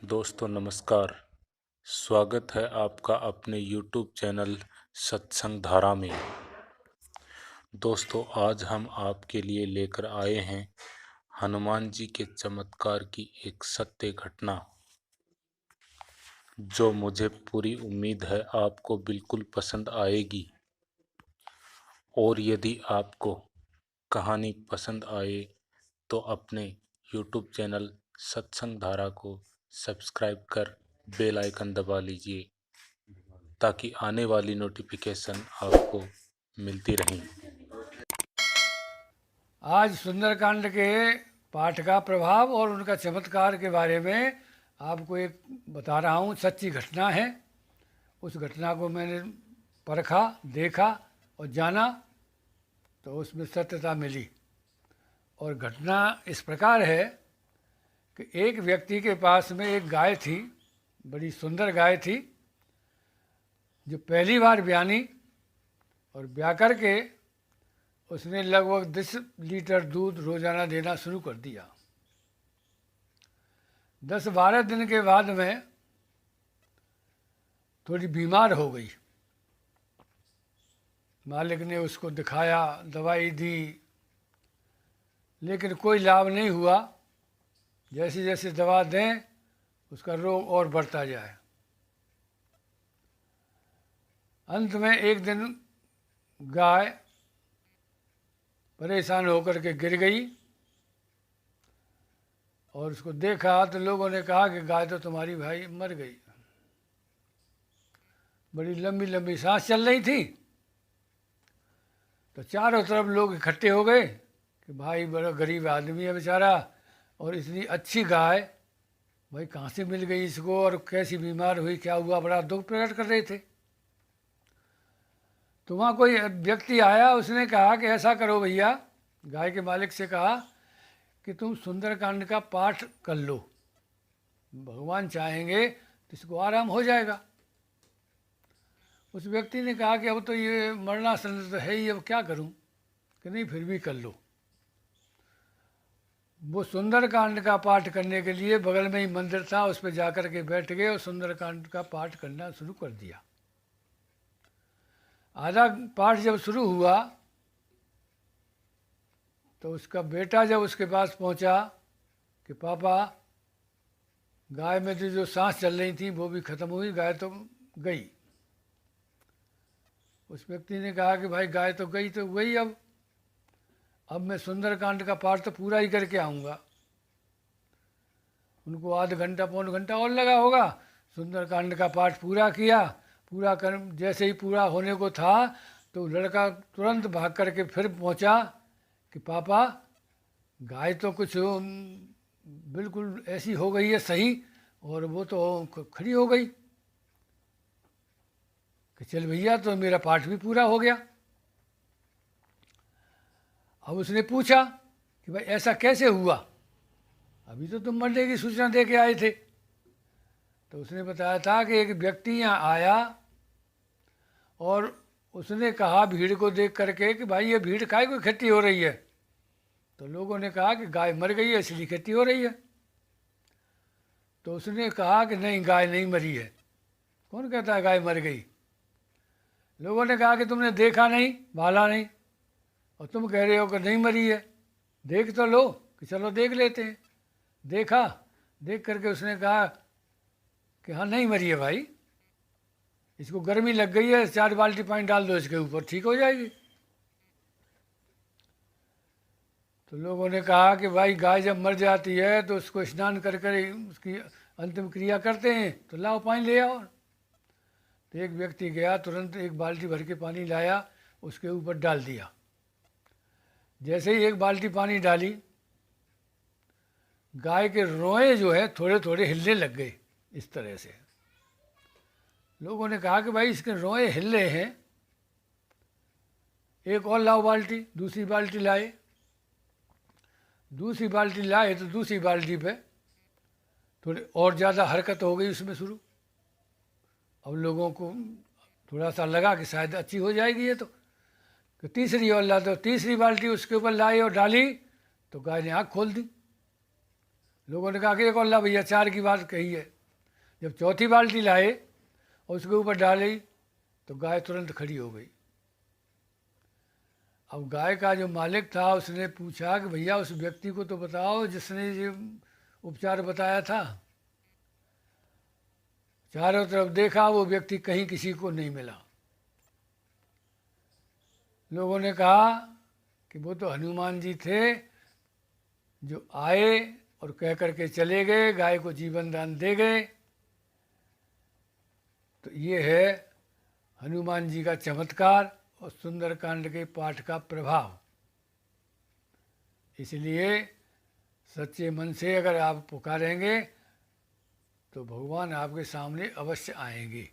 दोस्तों नमस्कार। स्वागत है आपका अपने YouTube चैनल सत्संग धारा में। दोस्तों आज हम आपके लिए लेकर आए हैं हनुमान जी के चमत्कार की एक सत्य घटना, जो मुझे पूरी उम्मीद है आपको बिल्कुल पसंद आएगी। और यदि आपको कहानी पसंद आए तो अपने YouTube चैनल सत्संग धारा को सब्सक्राइब कर बेल आइकन दबा लीजिए, ताकि आने वाली नोटिफिकेशन आपको मिलती रहें। आज सुंदरकांड के पाठ का प्रभाव और उनका चमत्कार के बारे में आपको एक बता रहा हूँ। सच्ची घटना है। उस घटना को मैंने परखा, देखा और जाना, तो उसमें सत्यता मिली। और घटना इस प्रकार है कि एक व्यक्ति के पास में एक गाय थी, बड़ी सुंदर गाय थी, जो पहली बार ब्यानी और ब्या करके उसने लगभग 10 लीटर दूध रोजाना देना शुरू कर दिया। 10-12 दिन के बाद में थोड़ी बीमार हो गई। मालिक ने उसको दिखाया, दवाई दी, लेकिन कोई लाभ नहीं हुआ। जैसे जैसे दवा दें उसका रोग और बढ़ता जाए। अंत में एक दिन गाय परेशान होकर के गिर गई और उसको देखा तो लोगों ने कहा कि गाय तो तुम्हारी भाई मर गई। बड़ी लंबी लंबी सांस चल रही थी, तो चारों तरफ लोग इकट्ठे हो गए कि भाई बड़ा गरीब आदमी है बेचारा, और इतनी अच्छी गाय भाई कहाँ से मिल गई इसको, और कैसी बीमार हुई, क्या हुआ, बड़ा दुख प्रकट कर रहे थे। तो वहाँ कोई व्यक्ति आया, उसने कहा कि ऐसा करो भैया, गाय के मालिक से कहा कि तुम सुंदरकांड का पाठ कर लो, भगवान चाहेंगे तो इसको आराम हो जाएगा। उस व्यक्ति ने कहा कि अब तो ये मरणासन तो है ही, अब क्या करूं, कि नहीं फिर भी कर लो। वो सुंदरकांड का पाठ करने के लिए बगल में ही मंदिर था, उस पर जाकर के बैठ गए और सुंदरकांड का पाठ करना शुरू कर दिया। आधा पाठ जब शुरू हुआ तो उसका बेटा जब उसके पास पहुंचा कि पापा, गाय में जो सांस चल रही थी वो भी खत्म हुई, गाय तो गई। उस व्यक्ति ने कहा कि भाई गाय तो गई तो गई, अब मैं सुंदरकांड का पाठ तो पूरा ही करके आऊँगा। उनको आध घंटा पौन घंटा और लगा होगा। सुंदरकांड का पाठ पूरा किया। पूरा कर जैसे ही पूरा होने को था तो लड़का तुरंत भाग करके फिर पहुंचा कि पापा, गाय तो कुछ बिल्कुल ऐसी हो गई है सही, और वो तो खड़ी हो गई। कि चल भैया, तो मेरा पाठ भी पूरा हो गया। अब उसने पूछा कि भाई ऐसा कैसे हुआ, अभी तो तुम मरने की सूचना दे के आए थे। तो उसने बताया था कि एक व्यक्ति यहाँ आया और उसने कहा भीड़ को देख करके कि भाई ये भीड़ काहे को इकट्ठी हो रही है। तो लोगों ने कहा कि गाय मर गई है इसलिए इकट्ठी हो रही है। तो उसने कहा कि नहीं, गाय नहीं मरी है। कौन कहता है गाय मर गई। लोगों ने कहा कि तुमने देखा नहीं, भाला नहीं, और तुम कह रहे हो कि नहीं मरी है, देख तो लो। कि चलो देख लेते हैं। देखा, देख करके उसने कहा कि हाँ नहीं मरी है भाई, इसको गर्मी लग गई है, 4 बाल्टी पानी डाल दो इसके ऊपर, ठीक हो जाएगी। तो लोगों ने कहा कि भाई गाय जब मर जाती है तो उसको स्नान कर कर उसकी अंतिम क्रिया करते हैं, तो लाओ पानी ले आओ। तो एक व्यक्ति गया, तुरंत एक बाल्टी भर के पानी लाया, उसके ऊपर डाल दिया। जैसे ही एक बाल्टी पानी डाली, गाय के रोए जो है थोड़े थोड़े हिलने लग गए इस तरह से। लोगों ने कहा कि भाई इसके रोए हिल रहे हैं, एक और लाओ बाल्टी। दूसरी बाल्टी लाए। दूसरी बाल्टी लाए तो दूसरी बाल्टी पे थोड़ी और ज़्यादा हरकत हो गई उसमें शुरू। अब लोगों को थोड़ा सा लगा कि शायद अच्छी हो जाएगी ये तो तीसरी और ला दो। तीसरी बाल्टी उसके ऊपर लाई और डाली तो गाय ने आँख खोल दी। लोगों ने कहा कि एक और ला भैया, 4 की बात कही है। जब चौथी बाल्टी लाए और उसके ऊपर डाली तो गाय तुरंत खड़ी हो गई। अब गाय का जो मालिक था उसने पूछा कि भैया उस व्यक्ति को तो बताओ जिसने ये उपचार बताया था। चारों तरफ देखा, वो व्यक्ति कहीं किसी को नहीं मिला। लोगों ने कहा कि वो तो हनुमान जी थे जो आए और कह करके चले गए, गाय को जीवन दान दे गए। तो ये है हनुमान जी का चमत्कार और सुंदरकांड के पाठ का प्रभाव। इसलिए सच्चे मन से अगर आप पुकारेंगे तो भगवान आपके सामने अवश्य आएंगे।